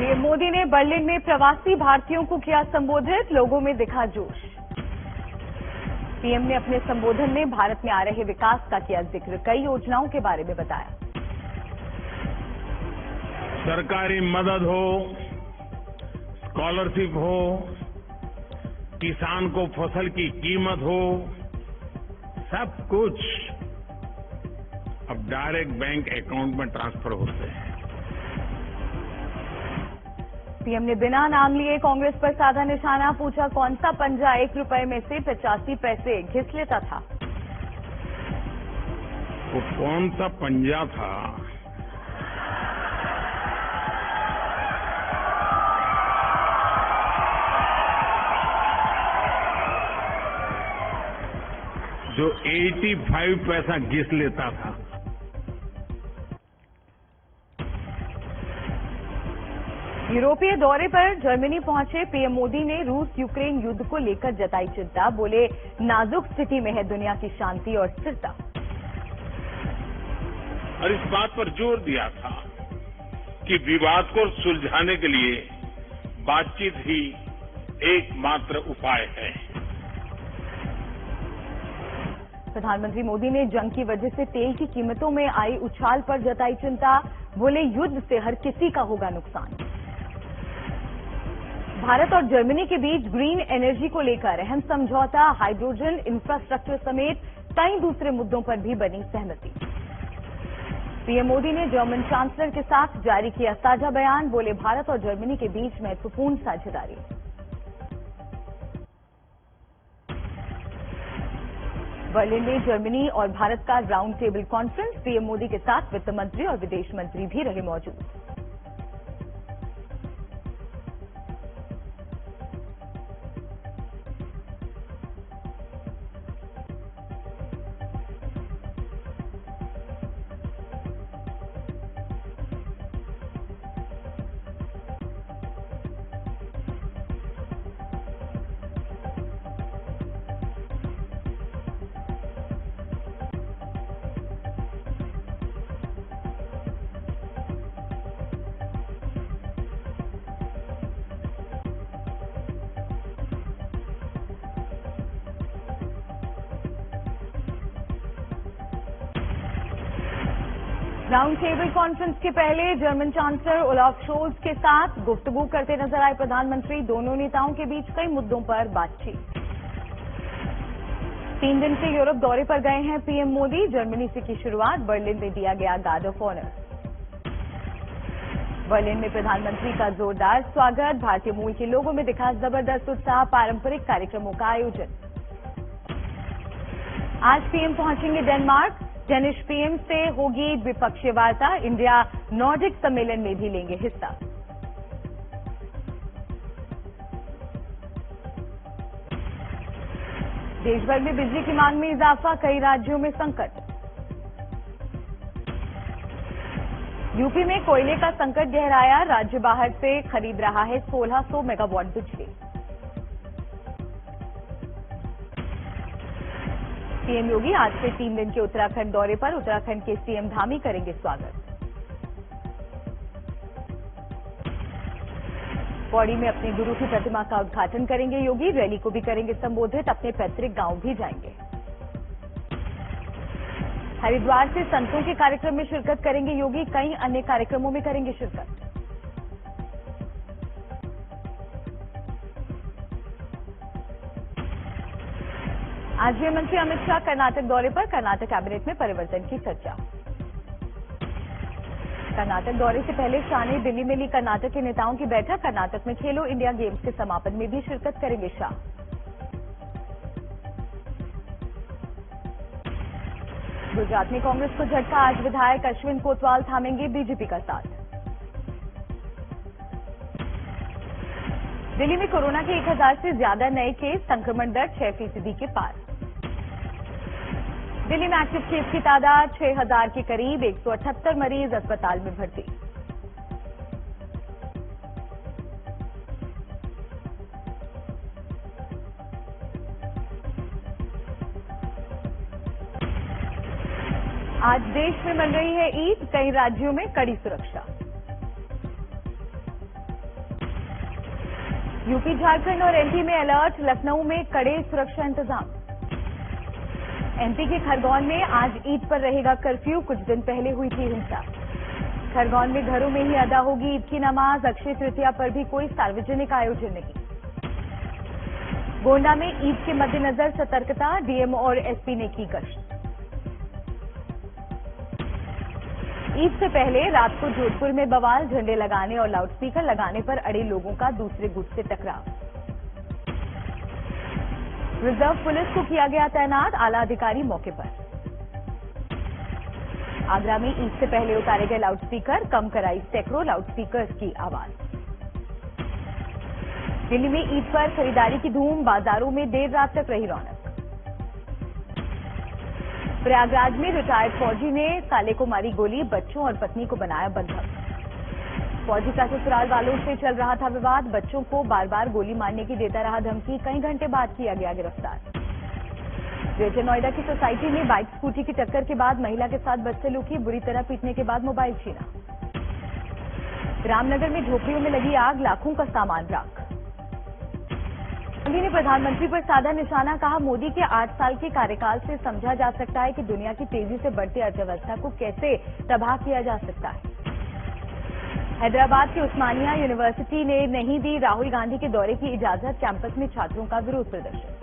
PM Modi ने Berlin में प्रवासी भारतीयों को किया संबोधित, लोगों में दिखा जोश। पीएम ने अपने संबोधन में भारत में आ रहे विकास का किया जिक्र, कई योजनाओं के बारे में बताया। सरकारी मदद हो, स्कॉलरशिप हो, किसान को फसल की कीमत हो, सब कुछ अब डायरेक्ट बैंक अकाउंट में ट्रांसफर होते हैं। पीएम ने बिना नाम लिए कांग्रेस पर साधा निशाना, पूछा कौन सा पंजा 1 रुपए में से 85 पैसे घिस लेता था। वो कौन सा पंजा था? जो 85 पैसा घिस लेता था। यूरोपीय दौरे पर जर्मनी पहुंचे पीएम मोदी ने रूस यूक्रेन युद्ध को लेकर जताई चिंता, बोले नाजुक स्थिति में है दुनिया की शांति और स्थिरता। और इस बात पर जोर दिया था कि विवाद को सुलझाने के लिए बातचीत ही एकमात्र उपाय है। प्रधानमंत्री मोदी ने जंग की वजह से तेल की कीमतों में आई उछाल पर जताई चिंता, बोले युद्ध से हर किसी का होगा नुकसान। भारत और जर्मनी के बीच ग्रीन एनर्जी को लेकर अहम समझौता, हाइड्रोजन इंफ्रास्ट्रक्चर समेत कई दूसरे मुद्दों पर भी बनी सहमति। पीएम मोदी ने जर्मन चांसलर के साथ जारी किया साझा बयान, बोले भारत और जर्मनी के बीच महत्वपूर्ण साझेदारी। बर्लिन में जर्मनी और भारत का round table conference, PM Modi के साथ वित्त मंत्री और विदेश मंत्री भी रहे मौजूद। राउंड टेबल कॉन्फ्रेंस के पहले जर्मन चांसलर ओलाफ शोल्ज के साथ गुफ्तगू करते नजर आए प्रधानमंत्री, दोनों नेताओं के बीच कई मुद्दों पर बातचीत। 3 दिन के यूरोप दौरे पर गए हैं पीएम मोदी, जर्मनी से की शुरुआत, बर्लिन में दिया गया गार्ड ऑफ ऑनर। बर्लिन में प्रधानमंत्री का जोरदार स्वागत, भारतीय मूल के लोगों में दिखा जबरदस्त उत्साह, पारंपरिक कार्यक्रमों का आयोजन। आज पीएम पहुंचेंगे डेनमार्क, डेनिश पीएम से होगी द्विपक्षीय वार्ता, इंडिया नॉर्डिक सम्मेलन में भी लेंगे हिस्सा। देश भर में बिजली की मांग में इजाफा, कई राज्यों में संकट। यूपी में कोयले का संकट गहराया, राज्य बाहर से खरीद रहा है 1600 मेगावाट बिजली। सीएम योगी आज से 3 दिन के उत्तराखंड दौरे पर, उत्तराखंड के सीएम धामी करेंगे स्वागत। पौड़ी में अपने गुरु की प्रतिमा का उद्घाटन करेंगे योगी, रैली को भी करेंगे संबोधित, अपने पैतृक गांव भी जाएंगे। हरिद्वार से संतों के कार्यक्रम में शिरकत करेंगे योगी, कई अन्य कार्यक्रमों में करेंगे शिरकत। आज गृह मंत्री अमित शाह कर्नाटक दौरे पर, कर्नाटक कैबिनेट में परिवर्तन की चर्चा। कर्नाटक दौरे से पहले शाह ने दिल्ली में ली कर्नाटक के नेताओं की बैठक, कर्नाटक में खेलो इंडिया गेम्स के समापन में भी शिरकत करेंगे शाह। गुजरात में कांग्रेस को झटका, आज विधायक अश्विन कोतवाल थामेंगे बीजेपी का साथ। दिल्ली में कोरोना के 1000 से ज्यादा नए केस, संक्रमण दर 6% के पार। दिल्ली में एक्टिव केस की तादाद 6000 के करीब, 178 मरीज अस्पताल में भर्ती। आज देश में मन रही है ईद, कई राज्यों में कड़ी सुरक्षा। यूपी, झारखंड और एमपी में अलर्ट, लखनऊ में कड़े सुरक्षा इंतजाम। एमपी के खरगोन में आज ईद पर रहेगा कर्फ्यू, कुछ दिन पहले हुई थी हिंसा। खरगोन में घरों में ही अदा होगी ईद की नमाज, अक्षय तृतीया पर भी कोई सार्वजनिक आयोजन नहीं। गोंडा में ईद के मद्देनजर सतर्कता, डीएम और एसपी ने की गश्त। ईद से पहले रात को जोधपुर में बवाल, झंडे लगाने और लाउडस्पीकर लगाने पर अड़े लोगों का दूसरे गुट से टकराव। रिजर्व पुलिस को किया गया तैनात, आला अधिकारी मौके पर। आगरा में ईद से पहले उतारे गए लाउडस्पीकर, कम कराई सैकड़ों लाउडस्पीकर की आवाज। दिल्ली में ईद पर खरीदारी की धूम, बाजारों में देर रात तक रही रौनक। प्रयागराज में रिटायर्ड फौजी ने साले को मारी गोली, बच्चों और पत्नी को बनाया बंधक। फौजी का ससुराल वालों से चल रहा था विवाद, बच्चों को बार बार गोली मारने की देता रहा धमकी, कई घंटे बाद किया गया गिरफ्तार। ग्रेटर नोएडा की सोसाइटी में बाइक स्कूटी की टक्कर के बाद महिला के साथ बदसलूकी की, बुरी तरह पीटने के बाद मोबाइल छीना। रामनगर में झोपड़ियों में लगी आग, लाखों का सामान राख। मोदी ने प्रधानमंत्री पर साधा निशाना, कहा मोदी के 8 साल के कार्यकाल से समझा जा सकता है कि दुनिया की तेजी से बढ़ती अर्थव्यवस्था को कैसे तबाह किया जा सकता है। हैदराबाद की उस्मानिया यूनिवर्सिटी ने नहीं दी राहुल गांधी के दौरे की इजाजत, कैंपस में छात्रों का विरोध प्रदर्शन।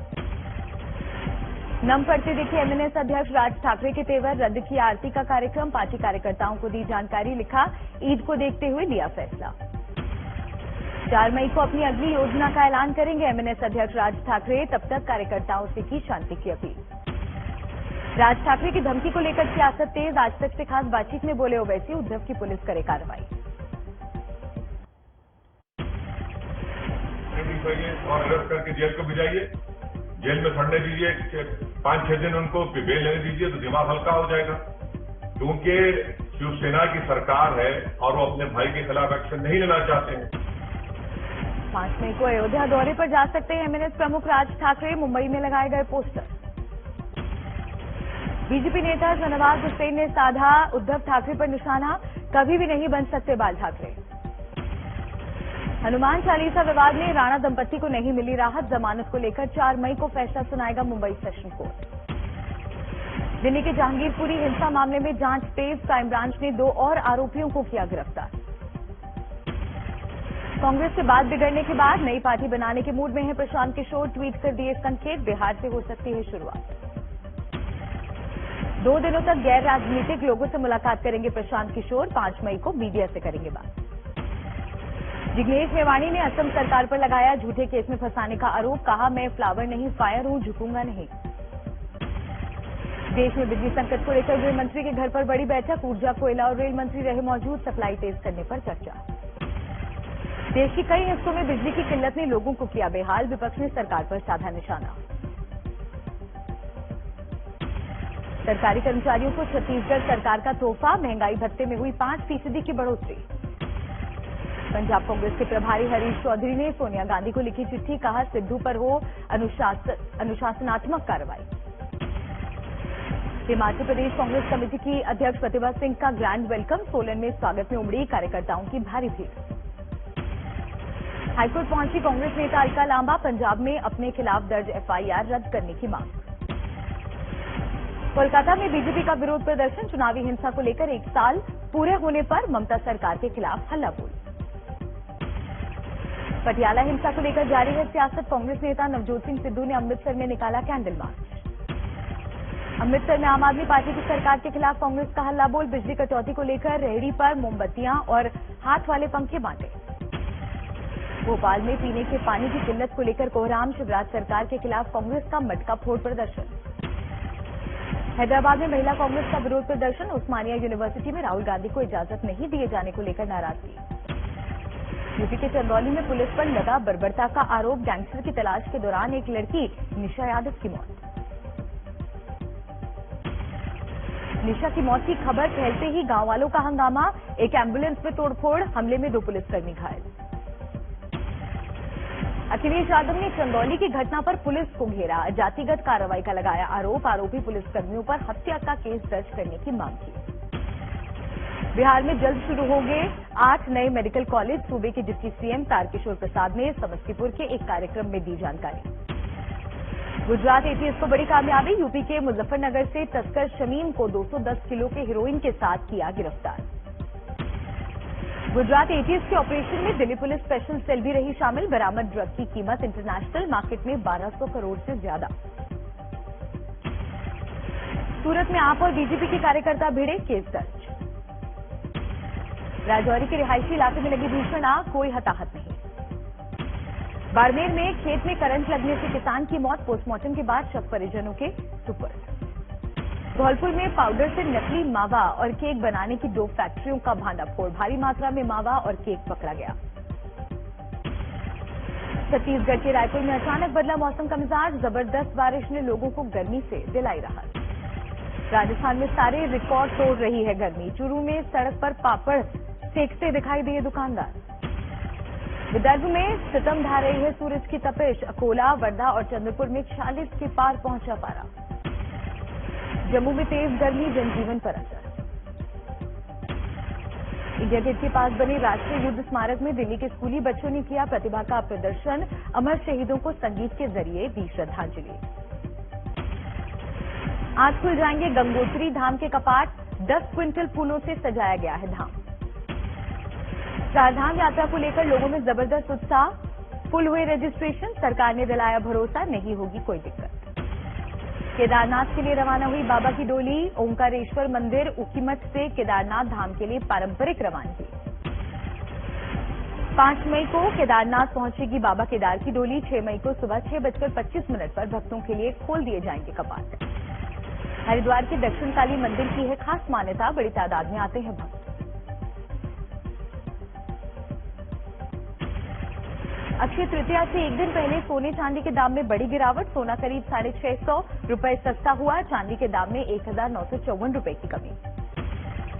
नम पड़ते दिखे एमएनएस अध्यक्ष राज ठाकरे के तेवर, रद्द किया आरती का कार्यक्रम, पार्टी कार्यकर्ताओं को दी जानकारी, लिखा ईद को देखते हुए लिया फैसला। 4 मई को अपनी अगली योजना का ऐलान करेंगे एमएनएस अध्यक्ष राज ठाकरे, तब तक कार्यकर्ताओं से की शांति की अपील। राज ठाकरे की धमकी को लेकर सियासत तेज, आज तक से खास बातचीत में बोले ओवैसी, उद्धव की पुलिस करे कार्रवाई। और अरेस्ट करके जेल को भिजाइए, जेल में सड़ने दीजिए, 5-6 दिन उनको बेल लेने दीजिए तो दिमाग हल्का हो जाएगा। क्योंकि शिवसेना की सरकार है और वो अपने भाई के खिलाफ एक्शन नहीं लेना चाहते हैं। 5 मई को अयोध्या दौरे पर जा सकते हैं एमएनएस प्रमुख राज ठाकरे, मुंबई में लगाए गए पोस्टर। बीजेपी नेता शाहनवाज हुसैन ने साधा उद्धव ठाकरे पर निशाना, कभी भी नहीं बन सकते बाल ठाकरे। हनुमान चालीसा विवाद में राणा दंपत्ति को नहीं मिली राहत, जमानत को लेकर 4 मई को फैसला सुनाएगा मुंबई सेशन कोर्ट। दिल्ली के जहांगीरपुरी हिंसा मामले में जांच तेज, क्राइम ब्रांच ने 2 और आरोपियों को किया गिरफ्तार। कांग्रेस से बात बिगड़ने के बाद नई पार्टी बनाने के मूड में है प्रशांत किशोर, ट्वीट कर दिए संकेत, बिहार से हो सकती है शुरुआत। 2 दिनों तक गैर राजनीतिक लोगों से मुलाकात करेंगे प्रशांत किशोर, 5 मई को मीडिया से करेंगे बात। जिग्नेश मेवाणी ने असम सरकार पर लगाया झूठे केस में फंसाने का आरोप, कहा मैं फ्लावर नहीं फायर हूं, झुकूंगा नहीं। देश में बिजली संकट को लेकर गृह मंत्री के घर पर बड़ी बैठक, ऊर्जा, कोयला और रेल मंत्री रहे मौजूद, सप्लाई तेज करने पर चर्चा। देश के कई हिस्सों में बिजली की किल्लत ने लोगों को किया बेहाल, विपक्ष ने सरकार पर साधा निशाना। सरकारी कर्मचारियों को छत्तीसगढ़ सरकार का तोहफा, महंगाई भत्ते में हुई 5% की बढ़ोतरी। पंजाब कांग्रेस के प्रभारी हरीश चौधरी ने सोनिया गांधी को लिखी चिट्ठी, कहा सिद्धू पर हो अनुशासनात्मक कार्रवाई। हिमाचल प्रदेश कांग्रेस कमेटी की अध्यक्ष प्रतिभा सिंह का ग्रैंड वेलकम, सोलन में स्वागत में उमड़ी कार्यकर्ताओं की भारी भीड़। हाईकोर्ट पहुंची कांग्रेस नेता अलका लांबा, पंजाब में अपने खिलाफ दर्ज एफआईआर रद्द करने की मांग। कोलकाता में बीजेपी का विरोध प्रदर्शन, चुनावी हिंसा को लेकर 1 साल पूरे होने पर ममता सरकार के खिलाफ हल्ला बोल। पटियाला हिंसा को लेकर जारी है सियासत, कांग्रेस नेता नवजोत सिंह सिद्धू ने अमृतसर में निकाला कैंडल मार्च। अमृतसर में आम आदमी पार्टी की सरकार के खिलाफ कांग्रेस का हल्ला बोल, बिजली कटौती को लेकर रेहड़ी पर मोमबत्तियां और हाथ वाले पंखे बांटे। भोपाल में पीने के पानी की किल्लत को लेकर कोहराम, शिवराज सरकार के खिलाफ कांग्रेस का मटका फोड़ प्रदर्शन। हैदराबाद में महिला कांग्रेस का विरोध प्रदर्शन, उस्मानिया यूनिवर्सिटी में राहुल गांधी को इजाजत नहीं दिए जाने को लेकर नाराजगी। यूपी के चंदौली में पुलिस पर लगा बर्बरता का आरोप, गैंगस्टर की तलाश के दौरान एक लड़की निशा यादव की मौत। निशा की मौत की खबर फैलते ही गांव वालों का हंगामा, एक एम्बुलेंस में तोड़फोड़, हमले में 2 पुलिसकर्मी घायल। अखिलेश यादव ने चंदौली की घटना पर पुलिस को घेरा, जातिगत कार्रवाई का लगाया आरोप, आरोपी पुलिसकर्मियों पर हत्या का केस दर्ज करने की मांग की। बिहार में जल्द शुरू होंगे 8 नए मेडिकल कॉलेज। सूबे के डिप्टी सीएम तारकिशोर प्रसाद ने समस्तीपुर के एक कार्यक्रम में दी जानकारी। गुजरात एटीएस को बड़ी कामयाबी। यूपी के मुजफ्फरनगर से तस्कर शमीम को 210 किलो के हेरोइन के साथ किया गिरफ्तार। गुजरात एटीएस के ऑपरेशन में दिल्ली पुलिस स्पेशल सेल भी रही शामिल। बरामद ड्रग की कीमत इंटरनेशनल मार्केट में 1200 करोड़ से ज्यादा। सूरत में आप और बीजेपी के कार्यकर्ता भिड़े, केस दर्ज। राजौरी के रिहायशी इलाके में लगी भीषण आग, कोई हताहत नहीं। बाड़मेर में खेत में करंट लगने से किसान की मौत। पोस्टमार्टम के बाद शव परिजनों के सुपुर्द। धौलपुर में पाउडर से नकली मावा और केक बनाने की 2 फैक्ट्रियों का भांडाफोड़। भारी मात्रा में मावा और केक पकड़ा गया। छत्तीसगढ़ के रायपुर में अचानक बदला मौसम का मिजाज। जबरदस्त बारिश ने लोगों को गर्मी से दिलाई राहत। राजस्थान में सारे रिकॉर्ड तोड़ रही है गर्मी। चूरू में सड़क पर पापड़ सेकते दिखाई दिए दुकानदार। विदर्भ में सितम ढा रही है सूरज की तपिश। अकोला, वर्धा और चंद्रपुर में 40 के पार पहुंचा पारा। जम्मू में तेज गर्मी, जनजीवन पर असर। इंडिया गेट के पास बने राष्ट्रीय युद्ध स्मारक में दिल्ली के स्कूली बच्चों ने किया प्रतिभा का प्रदर्शन। अमर शहीदों को संगीत के जरिए दी श्रद्धांजलि। आज खुल जाएंगे गंगोत्री धाम के कपाट। 10 क्विंटल फूलों से सजाया गया है धाम। चारधाम यात्रा को लेकर लोगों में जबरदस्त उत्साह। फुल हुए रजिस्ट्रेशन। सरकार ने दिलाया भरोसा, नहीं होगी कोई दिक्कत। केदारनाथ के लिए रवाना हुई बाबा की डोली। ओंकारेश्वर मंदिर ऊखीमठ से केदारनाथ धाम के लिए पारंपरिक रवानगी। 5 मई को केदारनाथ पहुंचेगी बाबा केदार की डोली। 6 मई को सुबह 6:25 पर भक्तों के लिए खोल दिए जाएंगे कपाट। हरिद्वार के दक्षिणकाली मंदिर की है खास मान्यता। बड़ी तादाद में आते हैं भक्त। अक्षय तृतीया से एक दिन पहले सोने चांदी के दाम में बड़ी गिरावट। सोना करीब 650 रुपए सस्ता हुआ। चांदी के दाम में 1954 रुपए की कमी।